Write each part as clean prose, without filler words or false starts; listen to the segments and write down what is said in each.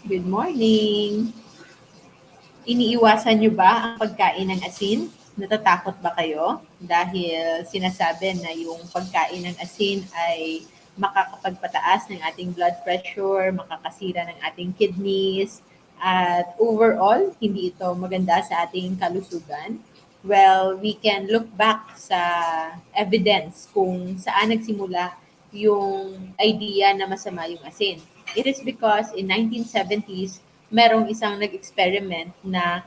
Good morning. Iniiwasan niyo ba ang pagkain ng asin? Natatakot ba kayo? Dahil sinasabi na yung pagkain ng asin ay makakapagpataas ng ating blood pressure, makakasira ng ating kidneys, at overall, hindi ito maganda sa ating kalusugan. Well, we can look back sa evidence kung saan nagsimula yung idea na masama yung asin. It is because in 1970s, merong isang nag-experiment na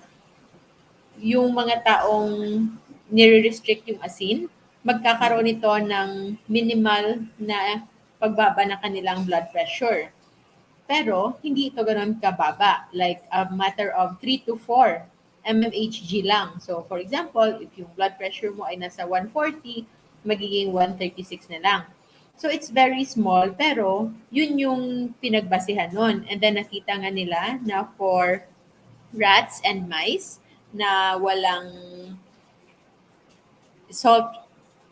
yung mga taong nire-restrict yung asin, magkakaroon ito ng minimal na pagbaba ng kanilang blood pressure. Pero hindi ito ganoon kababa, like a matter of 3 to 4 mmHg lang. So for example, if yung blood pressure mo ay nasa 140, magiging 136 na lang. So it's very small, pero yun yung pinagbasehan nun. And then nakita nga nila na for rats and mice na walang salt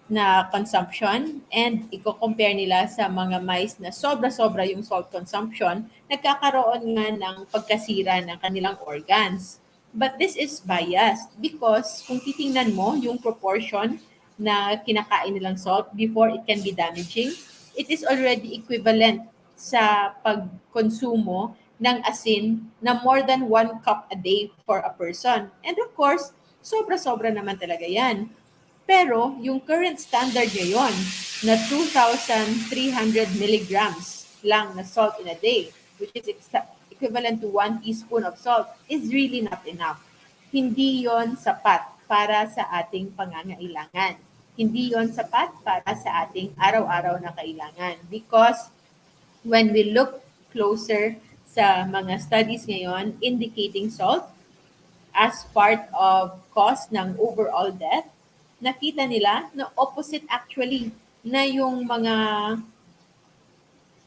na consumption and i-compare nila sa mga mice na sobra-sobra yung salt consumption, nagkakaroon nga ng pagkasira ng kanilang organs. But this is biased because kung titingnan mo yung proportion na kinakain nilang salt before it can be damaging, it is already equivalent sa pagkonsumo ng asin na more than 1 cup a day for a person. And of course, sobra-sobra naman talaga yan. Pero yung current standard ngayon na 2,300 milligrams lang na salt in a day, which is equivalent to 1 teaspoon of salt, is really not enough. Hindi yon sapat para sa ating pangangailangan. Hindi yon sapat para sa ating araw-araw na kailangan. Because when we look closer sa mga studies ngayon indicating salt as part of cause ng overall death, nakita nila na opposite actually na yung mga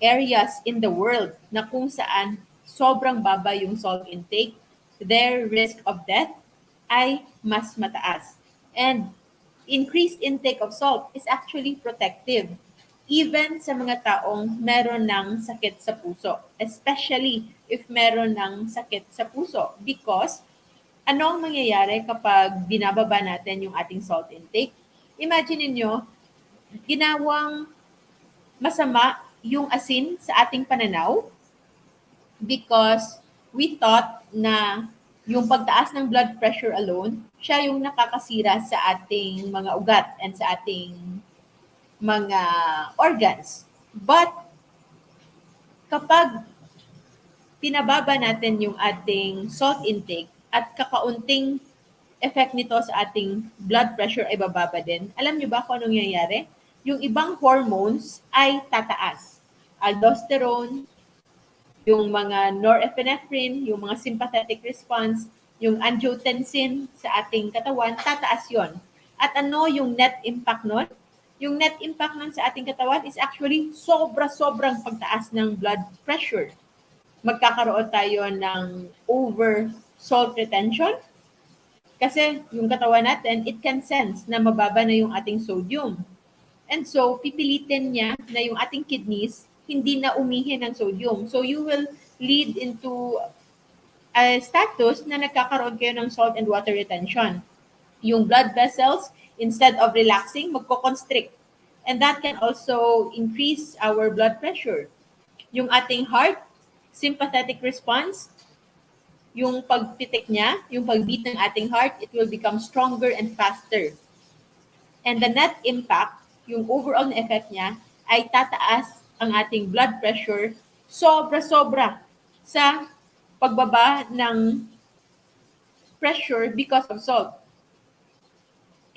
areas in the world na kung saan sobrang baba yung salt intake, their risk of death ay mas mataas. And increased intake of salt is actually protective even sa mga taong meron ng sakit sa puso, especially if meron ng sakit sa puso, because ano ang mangyayari kapag binababa natin yung ating salt intake? Imagine niyo, ginawang masama yung asin sa ating pananaw because we thought na yung pagtaas ng blood pressure alone, siya yung nakakasira sa ating mga ugat and sa ating mga organs. But kapag pinababa natin yung ating salt intake at kakaunting effect nito sa ating blood pressure ay bababa din. Alam niyo ba kung anong nangyayari? Yung ibang hormones ay tataas. Aldosterone, yung mga norepinephrine, yung mga sympathetic response, yung angiotensin sa ating katawan, tataas yon. At ano yung net impact nun? Yung net impact nun sa ating katawan is actually sobra-sobrang pagtaas ng blood pressure. Magkakaroon tayo ng over salt retention, kasi yung katawan natin, it can sense na mababa na yung ating sodium. And so, pipilitin niya na yung ating kidneys hindi na umihin ng sodium. So, you will lead into a status na nagkakaroon kayo ng salt and water retention. Yung blood vessels, instead of relaxing, magko-constrict. And that can also increase our blood pressure. Yung ating heart, sympathetic response, yung pagtitik niya, yung pagbeat ng ating heart, it will become stronger and faster. And the net impact, yung overall na effect niya, ay tataas ang ating blood pressure sobra-sobra sa pagbaba ng pressure because of salt.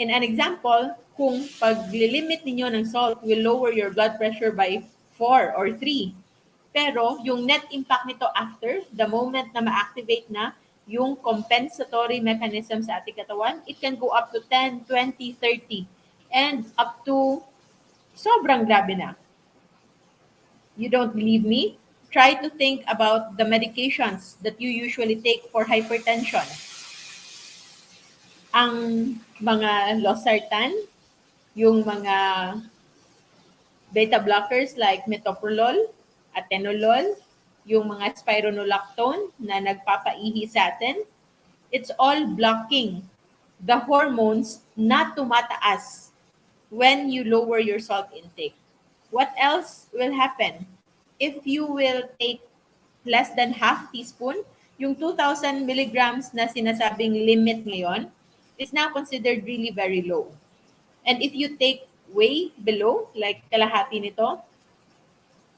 In an example, kung pag-limit ninyo ng salt will lower your blood pressure by 4 or 3. Pero yung net impact nito after, the moment na ma-activate na yung compensatory mechanism sa ating katawan, it can go up to 10, 20, 30, and up to sobrang grabe na. You don't believe me? Try to think about the medications that you usually take for hypertension. Ang mga losartan, yung mga beta blockers like metoprolol, atenolol, yung mga spironolactone na nagpapaihi sa atin, it's all blocking the hormones na tumataas when you lower your salt intake. What else will happen? If you will take less than half teaspoon, yung 2,000 milligrams na sinasabing limit ngayon is now considered really very low. And if you take way below, like kalahati nito,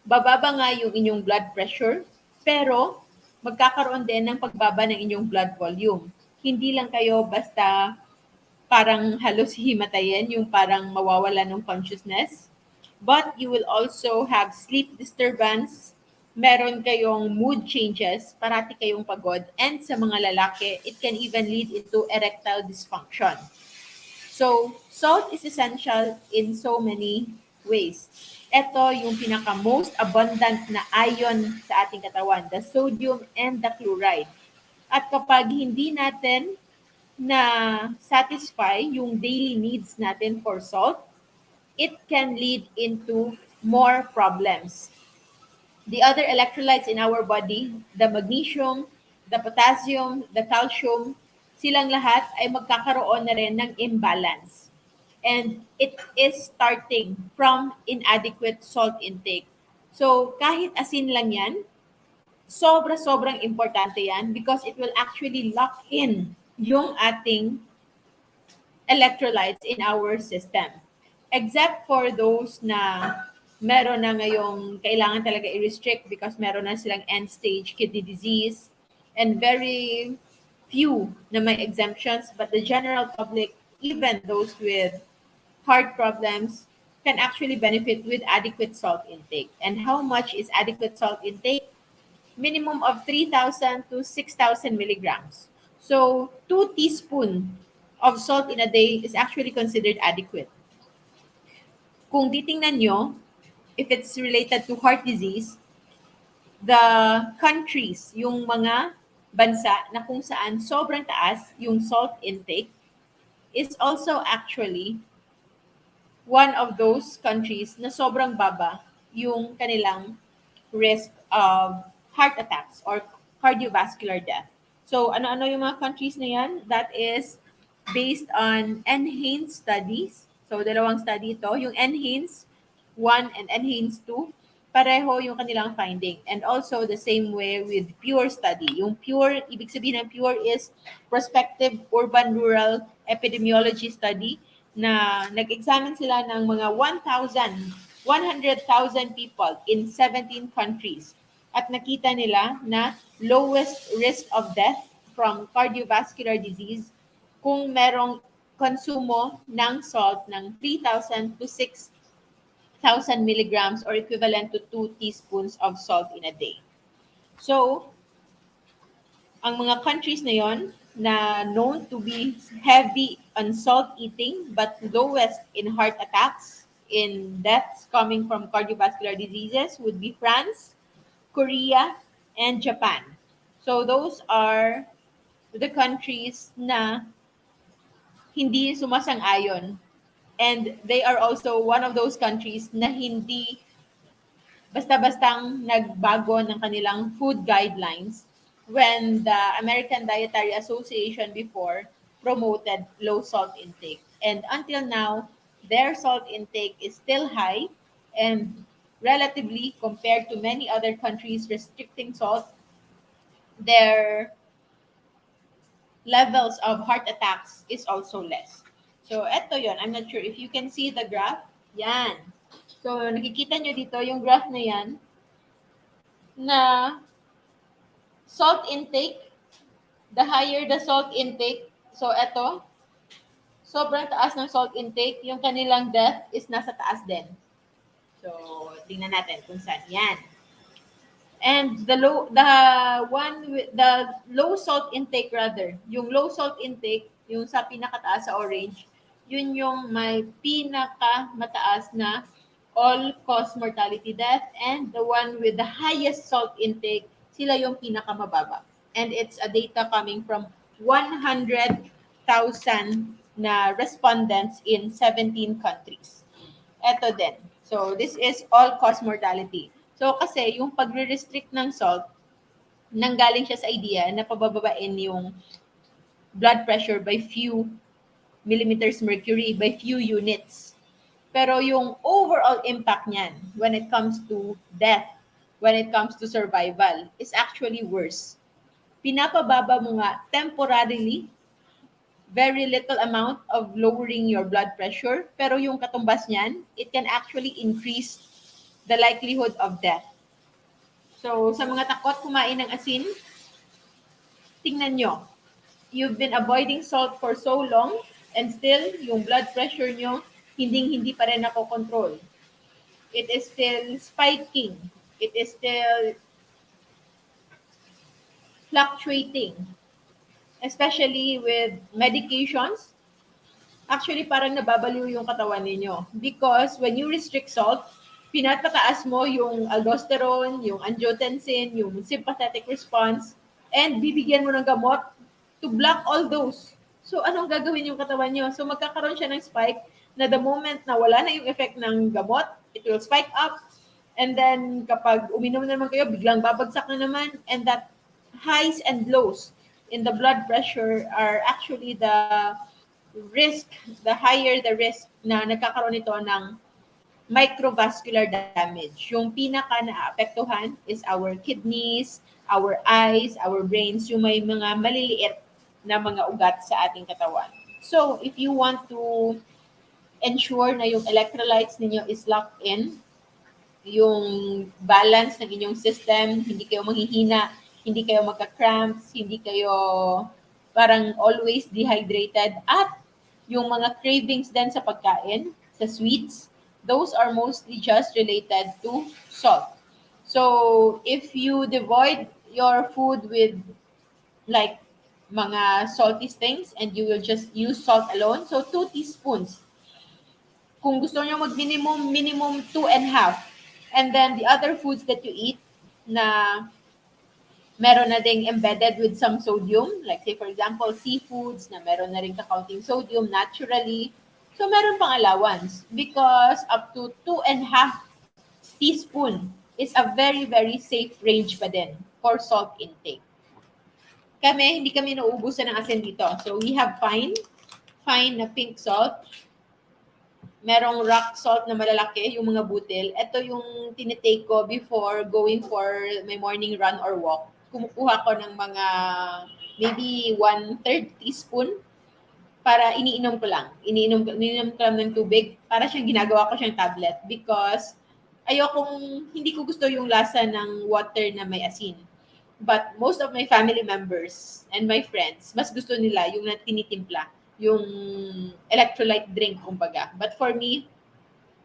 bababa nga yung inyong blood pressure, pero magkakaroon din ng pagbaba ng inyong blood volume. Hindi lang kayo basta parang halos himatayin, yung parang mawawala ng consciousness. But you will also have sleep disturbance, meron kayong mood changes, parati kayong pagod, and sa mga lalaki, it can even lead into erectile dysfunction. So, salt is essential in so many ways. Ito yung pinaka-most abundant na ion sa ating katawan, the sodium and the chloride. At kapag hindi natin na satisfy yung daily needs natin for salt, it can lead into more problems. The other electrolytes in our body, the magnesium, the potassium, the calcium, silang lahat ay magkakaroon na rin ng imbalance. And it is starting from inadequate salt intake. So kahit asin lang yan, sobrang importante yan because it will actually lock in yung ating electrolytes in our system. Except for those na meron na ngayong kailangan talaga i-restrict because meron na silang end-stage kidney disease and very few na may exemptions, but the general public, even those with heart problems, can actually benefit with adequate salt intake. And how much is adequate salt intake? Minimum of 3,000 to 6,000 milligrams. So 2 teaspoons of salt in a day is actually considered adequate. Kung titingnan nyo, if it's related to heart disease, the countries, yung mga bansa na kung saan sobrang taas yung salt intake is also actually one of those countries na sobrang baba yung kanilang risk of heart attacks or cardiovascular death. So ano-ano yung mga countries na yan? That is based on NHANES studies. So dalawang study ito. Yung NHANES 1 and NHANES 2, pareho yung kanilang finding. And also the same way with PURE study. Yung PURE, ibig sabihin ng PURE is Prospective Urban Rural Epidemiology Study na nag-examine sila ng mga 100,000 people in 17 countries. At nakita nila na lowest risk of death from cardiovascular disease kung merong konsumo ng salt ng 3,000 to 6,000 milligrams or equivalent to 2 teaspoons of salt in a day. So, ang mga countries na yon na known to be heavy on salt eating but lowest in heart attacks, in deaths coming from cardiovascular diseases would be France, Korea, and Japan. So those are the countries na hindi sumasang-ayon. And they are also one of those countries na hindi basta-bastang nagbago ng kanilang food guidelines when the American Dietary Association before promoted low salt intake. And until now, their salt intake is still high and relatively compared to many other countries restricting salt, their levels of heart attacks is also less. So, eto yon. I'm not sure if you can see the graph. Yan. So, nakikita nyo dito yung graph na yan na salt intake, the higher the salt intake, so eto, sobrang taas ng salt intake, yung kanilang death is nasa taas din. So, tingnan natin kung saan. Yan. And the low salt intake rather, yung low salt intake, yung sa pinakataas sa orange, yun yung may pinaka mataas na all-cause mortality death, and the one with the highest salt intake, sila yung pinakamababa. And it's a data coming from 100,000 na respondents in 17 countries. Eto din. So this is all-cause mortality. So kasi yung pagre-restrict ng salt, nanggaling siya sa idea na pabababain yung blood pressure by few millimeters mercury, by few units. Pero yung overall impact niyan when it comes to death, when it comes to survival, is actually worse. Pinapababa mo nga temporarily, very little amount of lowering your blood pressure, pero yung katumbas niyan, it can actually increase the likelihood of death. So, sa mga takot kumain ng asin, tingnan nyo. You've been avoiding salt for so long and still, yung blood pressure nyo, hindi pa rin nakokontrol. It is still spiking. It is still fluctuating. Especially with medications, actually parang nababaliw yung katawan ninyo. Because when you restrict salt, pinatataas mo yung aldosterone, yung angiotensin, yung sympathetic response, and bibigyan mo ng gamot to block all those. So, anong gagawin yung katawan nyo? So, magkakaroon siya ng spike na the moment na wala na yung effect ng gamot, it will spike up. And then, kapag uminom na naman kayo, biglang babagsak na naman. And that highs and lows in the blood pressure are actually risk, the higher the risk na nagkakaroon ito ng microvascular damage. Yung pinaka naapektuhan is our kidneys, our eyes, our brains, yung may mga maliliit na mga ugat sa ating katawan. So, if you want to ensure na yung electrolytes ninyo is locked in, yung balance ng inyong system, hindi kayo manghihina, hindi kayo magka-cramps, hindi kayo parang always dehydrated, at yung mga cravings din sa pagkain, sa sweets, those are mostly just related to salt. So, if you devoid your food with like mga salty things and you will just use salt alone, so 2 teaspoons. Kung gusto niyo mag-minimum, minimum 2.5. And then the other foods that you eat na meron na ding embedded with some sodium, like say for example, seafoods na meron na rin kakaunting sodium naturally. So meron pang allowance because up to 2.5 teaspoon is a very, very safe range pa din for salt intake. Hindi kami nauubusan ng asin dito. So we have fine na pink salt. Merong rock salt na malalaki, yung mga butil. Ito yung tinitake ko before going for my morning run or walk. Kumukuha ko ng mga maybe 1/3 teaspoon para iniinom ko lang. Iniinom ko lang ng tubig para siyang ginagawa ko siyang tablet because hindi ko gusto yung lasa ng water na may asin. But most of my family members and my friends, mas gusto nila yung tinitimpla, yung electrolyte drink, kumbaga. But for me,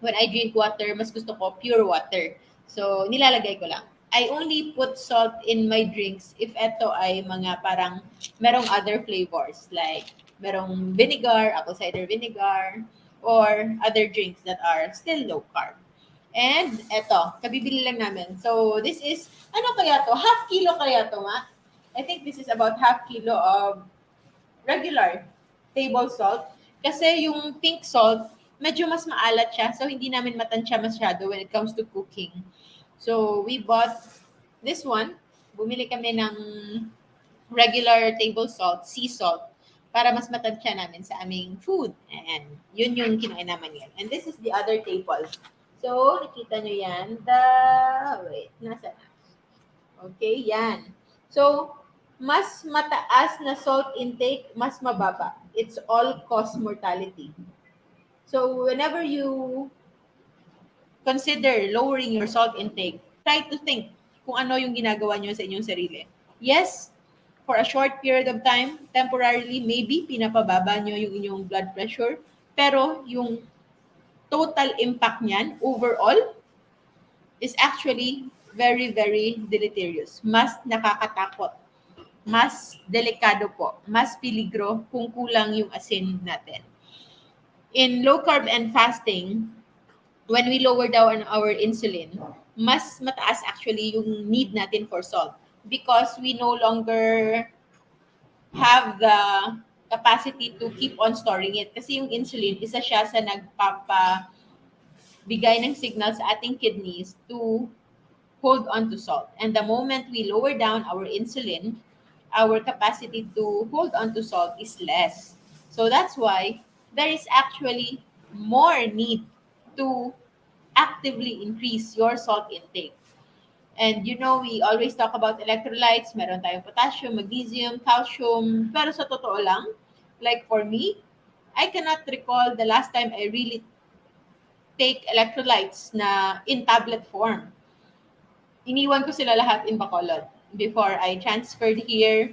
when I drink water, mas gusto ko pure water. So, nilalagay ko lang. I only put salt in my drinks if eto ay mga parang merong other flavors like merong vinegar, apple cider vinegar, or other drinks that are still low carb. And eto, kabibili lang namin. So, this is, ano kaya to? Half kilo kaya to, ma? I think this is about half kilo of regular table salt. Kasi yung pink salt, medyo mas maalat siya. So, hindi namin matansya masyado when it comes to cooking. So, we bought this one. Bumili kami ng regular table salt, sea salt, para mas matansya namin sa aming food. And yun yung kinain naman yan. And this is the other table. So, nakita nyo yan. Wait, nasa na? Okay, yan. So, mas mataas na salt intake, mas mababa. It's all-cause mortality. So, whenever you consider lowering your salt intake, try to think kung ano yung ginagawa nyo sa inyong sarili. Yes, for a short period of time, temporarily, maybe pinapababa nyo yung inyong blood pressure, pero yung total impact niyan overall is actually very, very deleterious. Mas nakakatakot. Mas delikado po. Mas peligro kung kulang yung asin natin. In low carb and fasting, when we lower down our insulin, mas mataas actually yung need natin for salt because we no longer have the capacity to keep on storing it. Kasi yung insulin, isa siya sa bigay ng signal sa ating kidneys to hold on to salt. And the moment we lower down our insulin, our capacity to hold on to salt is less. So that's why there is actually more need to actively increase your salt intake. And we always talk about electrolytes. Meron tayong potassium, magnesium, calcium. Pero sa totoo lang, like for me, I cannot recall the last time I really take electrolytes na in tablet form. Iniwan ko sila lahat in Bacolod before I transferred here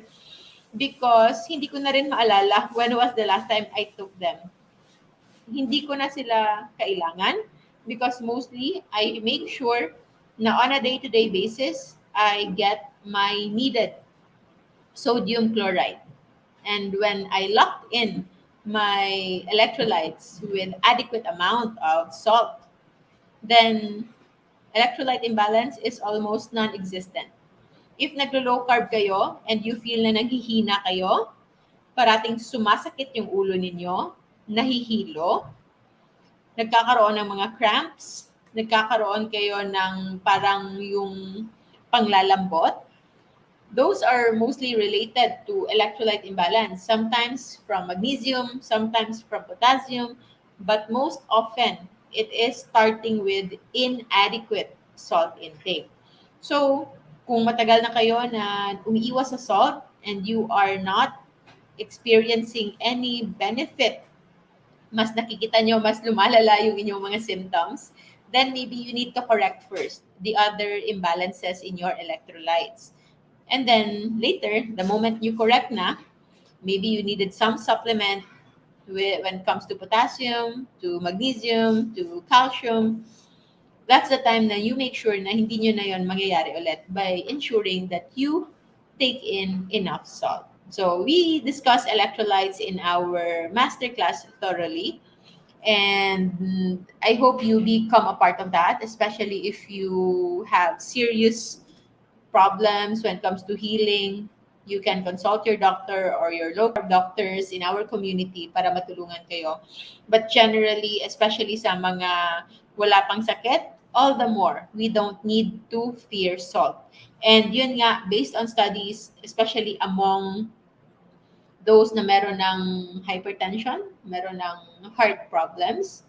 because hindi ko na rin maalala when was the last time I took them. Hindi ko na sila kailangan because mostly I make sure na on a day-to-day basis, I get my needed sodium chloride. And when I locked in my electrolytes with adequate amount of salt, then electrolyte imbalance is almost non-existent. If naglo-low carb kayo and you feel na naghihina kayo, parating sumasakit yung ulo ninyo, nahihilo, nagkakaroon ng mga cramps, nagkakaroon kayo ng parang yung panglalambot, those are mostly related to electrolyte imbalance, sometimes from magnesium, sometimes from potassium, but most often it is starting with inadequate salt intake. So, kung matagal na kayo na umiiwas sa salt and you are not experiencing any benefit, mas nakikita nyo, mas lumalala yung inyong mga symptoms, then maybe you need to correct first the other imbalances in your electrolytes. And then later, the moment you correct na, maybe you needed some supplement when it comes to potassium, to magnesium, to calcium. That's the time na you make sure na hindi nyo na yon mangyayari ulit by ensuring that you take in enough salt. So we discuss electrolytes in our masterclass thoroughly. And I hope you become a part of that, especially if you have serious problems when it comes to healing. You can consult your doctor or your local doctors in our community para matulungan kayo. But generally, especially sa mga wala pang sakit, all the more, we don't need to fear salt. And yun nga, based on studies, especially among those na meron ng hypertension, meron ng heart problems,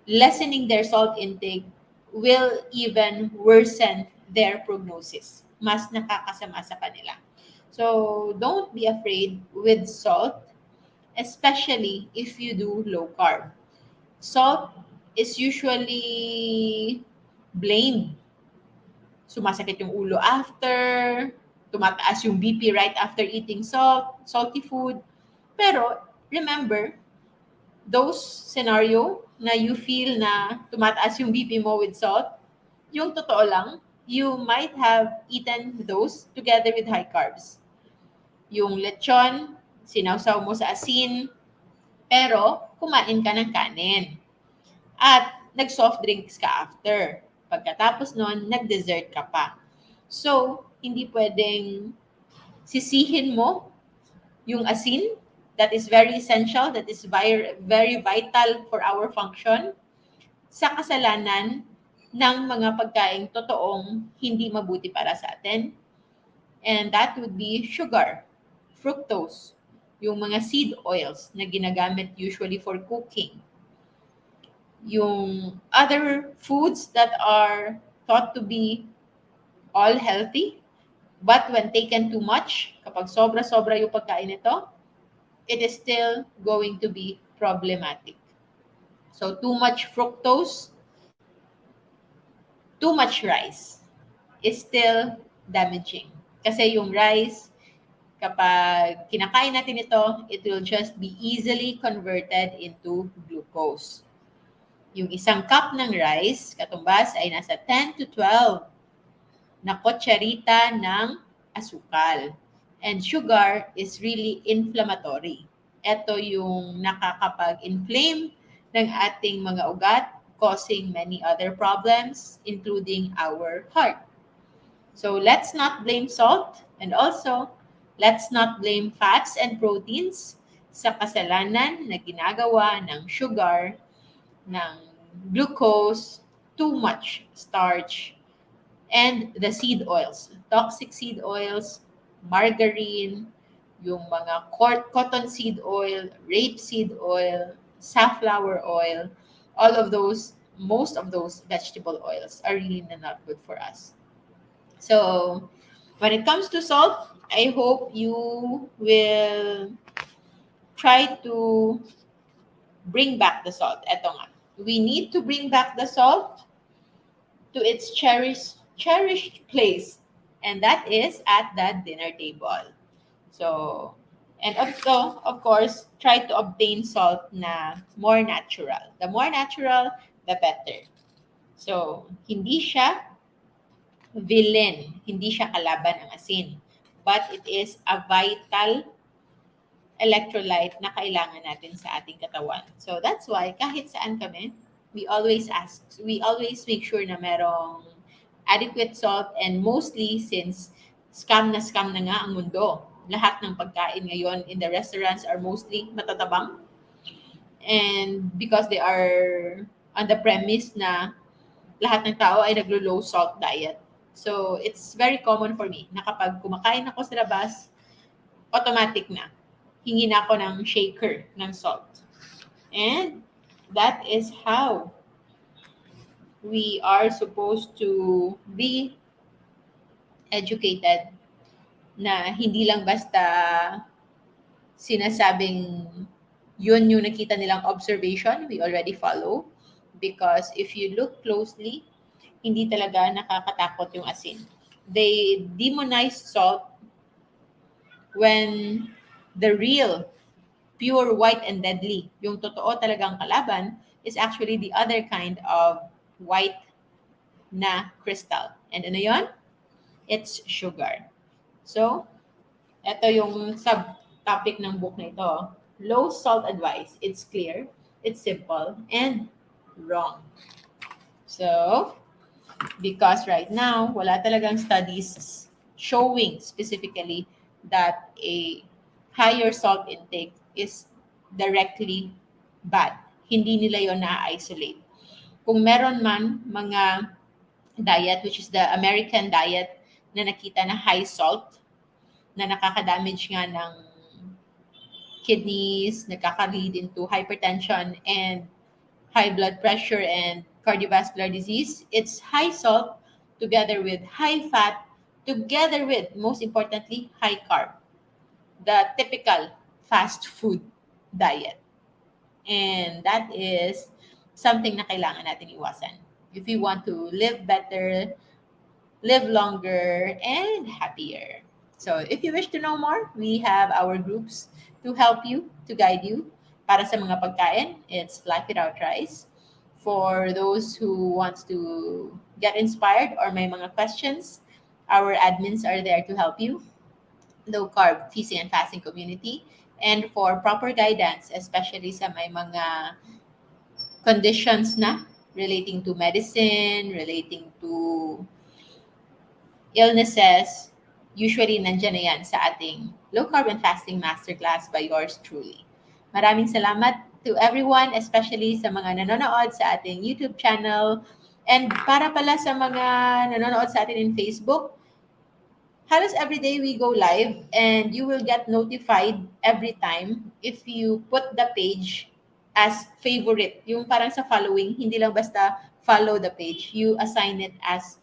lessening their salt intake will even worsen their prognosis. Mas nakakasama sa kanila. So, don't be afraid with salt, especially if you do low carb. Salt is usually blamed. Sumasakit yung ulo after, tumataas yung BP right after eating salty food. Pero, remember, those scenario na you feel na tumataas yung BP mo with salt, yung totoo lang, you might have eaten those together with high carbs. Yung lechon, sinawsaw mo sa asin, pero kumain ka ng kanin. At nag-soft drinks ka after. Pagkatapos nun, nag-dessert ka pa. So, hindi pwedeng sisihin mo yung asin that is very essential, that is very vital for our function, sa kasalanan ng mga pagkaing totoong hindi mabuti para sa atin. And that would be sugar, fructose, yung mga seed oils na ginagamit usually for cooking, yung other foods that are thought to be all healthy, but when taken too much, kapag sobra-sobra yung pagkain nito, it is still going to be problematic. So too much fructose, too much rice is still damaging. Kasi yung rice, kapag kinakain natin ito, it will just be easily converted into glucose. Yung isang cup ng rice, katumbas ay nasa 10 to 12 na kutsarita ng asukal. And sugar is really inflammatory. Ito yung nakakapag-inflame ng ating mga ugat, causing many other problems, including our heart. So let's not blame salt, and also let's not blame fats and proteins sa kasalanan na ginagawa ng sugar, ng glucose, too much starch, And the seed oils, toxic seed oils, margarine, yung mga cotton seed oil, rape seed oil, safflower oil, all of those, most of those vegetable oils are really not good for us. So, when it comes to salt, I hope you will try to bring back the salt. Eto nga. We need to bring back the salt to its cherished place, and that is at the dinner table. So, and also, of course, try to obtain salt na more natural. The more natural, the better. So, hindi siya villain, hindi siya kalaban ng asin. But it is a vital electrolyte na kailangan natin sa ating katawan. So that's why kahit saan kami, we always make sure na merong adequate salt, and mostly since scam na nga ang mundo. Lahat ng pagkain ngayon in the restaurants are mostly matatabang, and because they are on the premise na lahat ng tao ay naglo-low salt diet. So it's very common for me na kapag kumakain ako sa labas, automatic na hingi na ako ng shaker ng salt. And that is how we are supposed to be educated, na hindi lang basta sinasabing yun yung nakita nilang observation, we already follow. Because if you look closely, hindi talaga nakakatakot yung asin. They demonize salt when the real, pure, white, and deadly, yung totoo talagang kalaban, is actually the other kind of white na crystal. And ano yun? It's sugar. So, ito yung subtopic ng book na ito. Low salt advice. It's clear, it's simple, and wrong. So, because right now, wala talagang studies showing specifically that a higher salt intake is directly bad. Hindi nila yon na-isolate. Kung meron man mga diet, which is the American diet, na nakita na high salt, na nakaka-damage nga ng kidneys, nakaka-lead into hypertension and high blood pressure and cardiovascular disease, it's high salt together with high fat, together with, most importantly, high carb. The typical fast food diet. And that is something na kailangan natin iwasan. If we want to live better, live longer, and happier. So if you wish to know more, we have our groups to help you, to guide you. Para sa mga pagkain, it's Life Without Rice. For those who wants to get inspired or may mga questions, our admins are there to help you. Low carb feasting and fasting community. And for proper guidance, especially sa may mga conditions na relating to medicine, relating to illnesses, usually nandyan na yan sa ating Low Carb and Fasting Masterclass by yours truly. Maraming salamat to everyone, especially sa mga nanonood sa ating YouTube channel. And para pala sa mga nanonood sa atin in Facebook, halos every day we go live, and you will get notified every time if you put the page as favorite. Yung parang sa following, hindi lang basta follow the page. You assign it as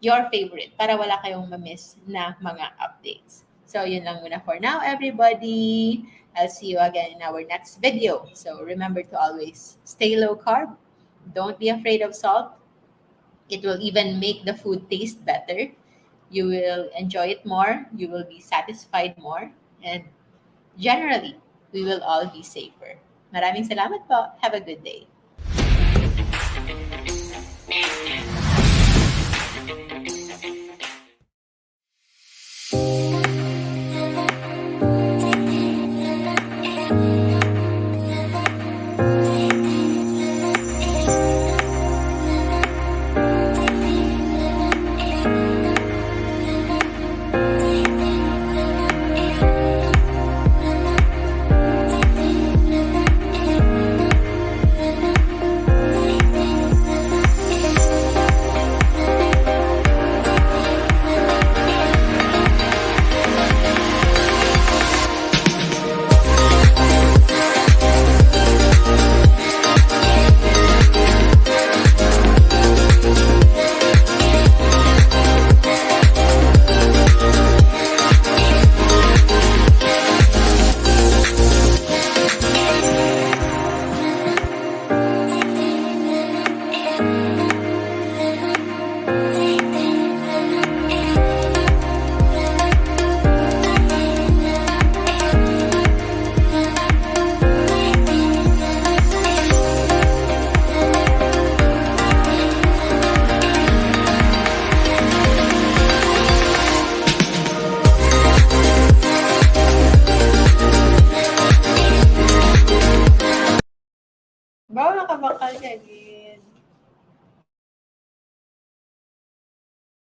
your favorite para wala kayong ma-miss na mga updates. So, yun lang muna for now, everybody. I'll see you again in our next video. So, remember to always stay low carb. Don't be afraid of salt. It will even make the food taste better. You will enjoy it more. You will be satisfied more. And generally, we will all be safer. Maraming salamat po. Have a good day.